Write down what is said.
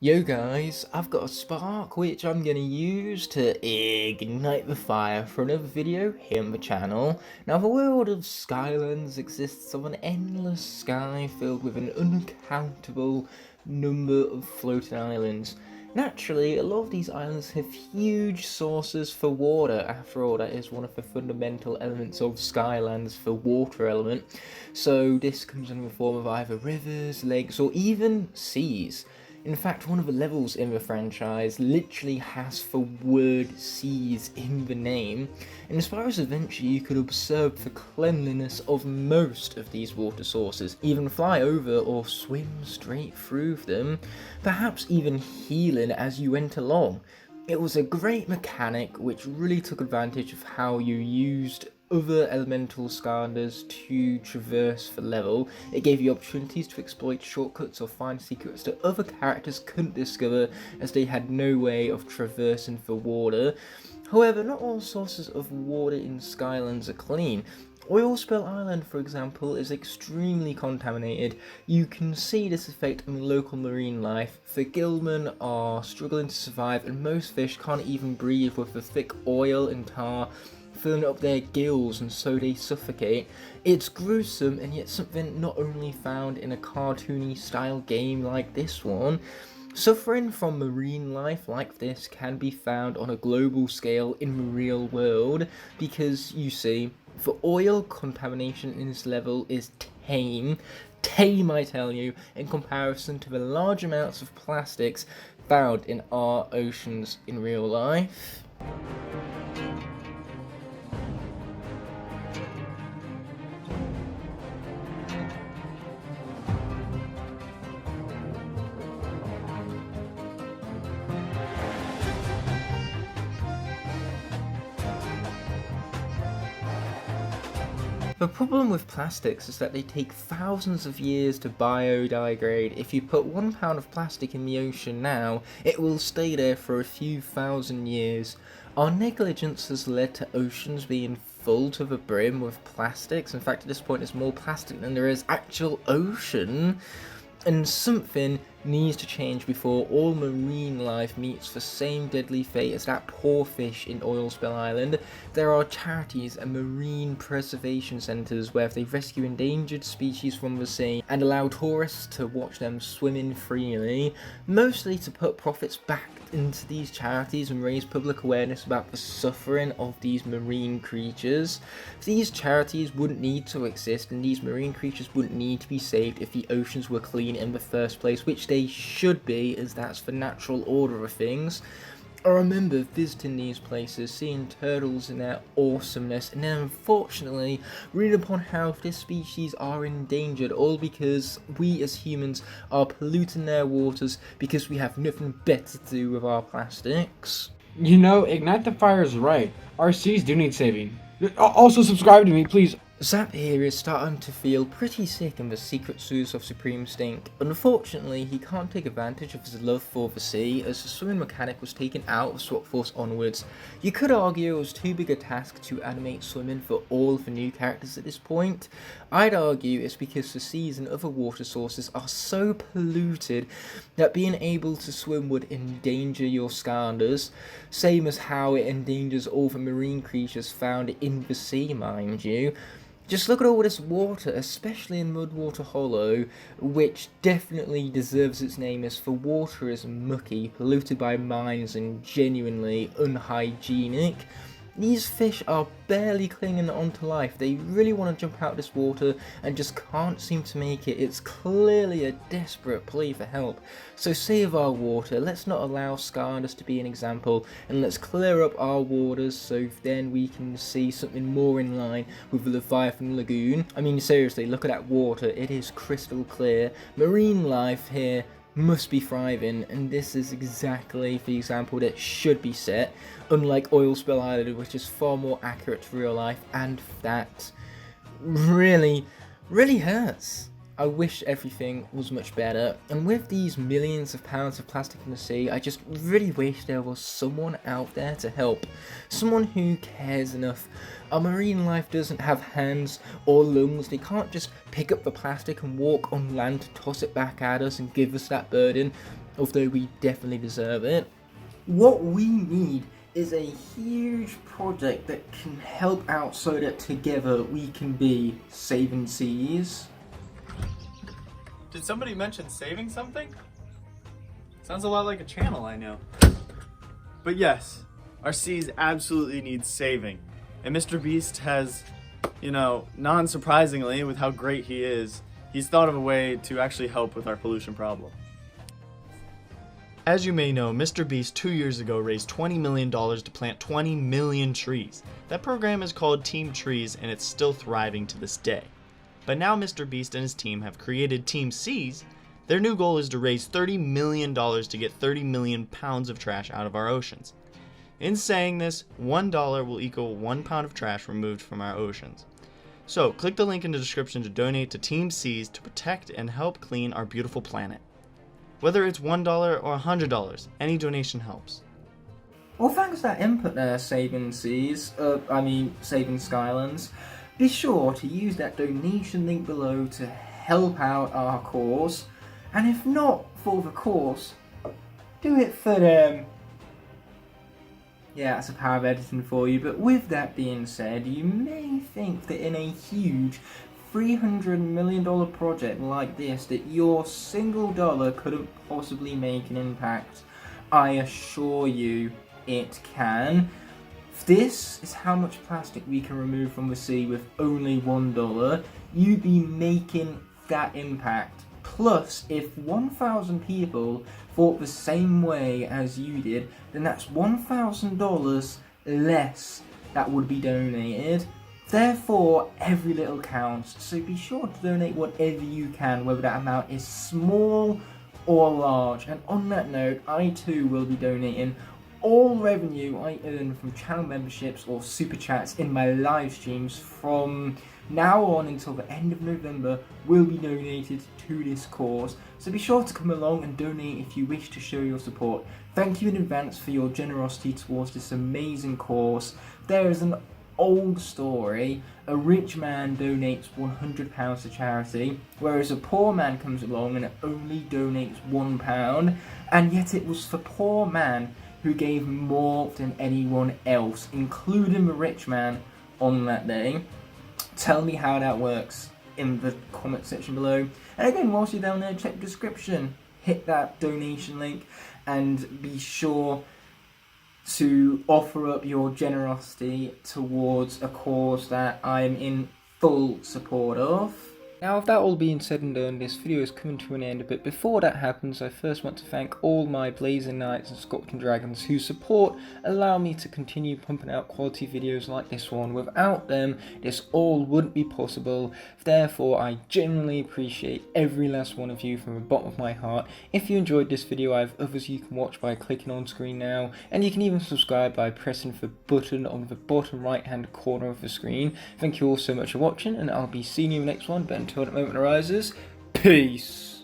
Yo guys, I've got a spark which I'm going to use to ignite the fire for another video here on the channel. Now the world of Skylanders exists of an endless sky filled with an uncountable number of floating islands. Naturally, a lot of these islands have huge sources for water. After all, that is one of the fundamental elements of Skylanders, the water element. So this comes in the form of either rivers, lakes, or even seas. In fact, one of the levels in the franchise literally has the word seas in the name, and as far as adventure you could observe the cleanliness of most of these water sources, even fly over or swim straight through them, perhaps even healing as you went along. It was a great mechanic which really took advantage of how you used other elemental Skylanders to traverse the level. It gave you opportunities to exploit shortcuts or find secrets that other characters couldn't discover as they had no way of traversing the water. However, not all sources of water in Skylanders are clean. Oilspill Island, for example, is extremely contaminated. You can see this effect in local marine life. The gillmen are struggling to survive and most fish can't even breathe with the thick oil and tar filling up their gills, and so they suffocate. It's gruesome, and yet something not only found in a cartoony style game like this one. Suffering from marine life like this can be found on a global scale in the real world, because you see, the oil contamination in this level is tame, I tell you, in comparison to the large amounts of plastics found in our oceans in real life. The problem with plastics is that they take thousands of years to biodegrade. If you put 1 pound of plastic in the ocean now, it will stay there for a few thousand years. Our negligence has led to oceans being full to the brim with plastics. In fact, at this point, there's more plastic than there is actual ocean. And something needs to change before all marine life meets the same deadly fate as that poor fish in Oilspill Island. There are charities and marine preservation centres where they rescue endangered species from the sea and allow tourists to watch them swimming freely, mostly to put profits back into these charities and raise public awareness about the suffering of these marine creatures. These charities wouldn't need to exist, and these marine creatures wouldn't need to be saved if the oceans were clean in the first place, which they should be, as that's the natural order of things. I remember visiting these places, seeing turtles in their awesomeness, and then unfortunately reading upon how this species are endangered, all because we as humans are polluting their waters because we have nothing better to do with our plastics. You know, Ignite the Fire is right. Our seas do need saving. Also subscribe to me, please. Zap here is starting to feel pretty sick in the secret sewers of Supreme Stink. Unfortunately, he can't take advantage of his love for the sea, as the swimming mechanic was taken out of Swap Force onwards. You could argue it was too big a task to animate swimming for all of the new characters at this point. I'd argue it's because the seas and other water sources are so polluted that being able to swim would endanger your Skylanders, same as how it endangers all the marine creatures found in the sea, mind you. Just look at all this water, especially in Mudwater Hollow, which definitely deserves its name, as the water is mucky, polluted by mines, and genuinely unhygienic. These fish are barely clinging onto life. They really want to jump out of this water and just can't seem to make it. It's clearly a desperate plea for help. So save our water. Let's not allow Skylanders to be an example, and let's clear up our waters so then we can see something more in line with the Leviathan Lagoon. I mean, seriously, look at that water. It is crystal clear. Marine life here must be thriving, and this is exactly the example that should be set, unlike Oilspill Island, which is far more accurate to real life, and that really hurts. I wish everything was much better, and with these millions of pounds of plastic in the sea, I just really wish there was someone out there to help. Someone who cares enough. Our marine life doesn't have hands or lungs. They can't just pick up the plastic and walk on land to toss it back at us and give us that burden. although we definitely deserve it. What we need is a huge project that can help out so that together we can be saving seas. Did somebody mention saving something? Sounds a lot like a channel I know. But yes, our seas absolutely need saving. And Mr. Beast has, non-surprisingly, with how great he is, he's thought of a way to actually help with our pollution problem. As you may know, Mr. Beast 2 years ago raised $20 million to plant 20 million trees. That program is called Team Trees and it's still thriving to this day. But now Mr. Beast and his team have created Team Seas. Their new goal is to raise $30 million to get 30 million pounds of trash out of our oceans. In saying this, $1 will equal 1 pound of trash removed from our oceans. So click the link in the description to donate to Team Seas to protect and help clean our beautiful planet. Whether it's $1 or $100, any donation helps. Well, thanks for that input there, Saving Skylands. Be sure to use that donation link below to help out our cause. And if not for the cause, do it for them. Yeah, that's a power of editing for you. But with that being said, you may think that in a huge $300 million project like this that your single dollar couldn't possibly make an impact. I assure you it can. This is how much plastic we can remove from the sea with only $1. You'd be making that impact. Plus, if 1,000 people thought the same way as you did, then that's $1,000 less that would be donated. Therefore, every little counts, so be sure to donate whatever you can, whether that amount is small or large. And on that note, I too will be donating all revenue I earn from channel memberships or super chats in my live streams from now on until the end of November will be donated to this cause. So be sure to come along and donate if you wish to show your support. Thank you in advance for your generosity towards this amazing cause. There is an old story. A rich man donates £100 to charity, whereas a poor man comes along and only donates £1, and yet it was the poor man who gave more than anyone else, including the rich man on that day. Tell me how that works in the comment section below. And again, whilst you're down there, check the description, hit that donation link, and be sure to offer up your generosity towards a cause that I'm in full support of. Now, with that all being said and done, this video is coming to an end, but before that happens, I first want to thank all my Blazing Knights and Scorpion Dragons whose support allow me to continue pumping out quality videos like this one. Without them, this all wouldn't be possible. Therefore, I genuinely appreciate every last one of you from the bottom of my heart. If you enjoyed this video, I have others you can watch by clicking on screen now, and you can even subscribe by pressing the button on the bottom right hand corner of the screen. Thank you all so much for watching, and I'll be seeing you in the next one, but until that moment arises, peace!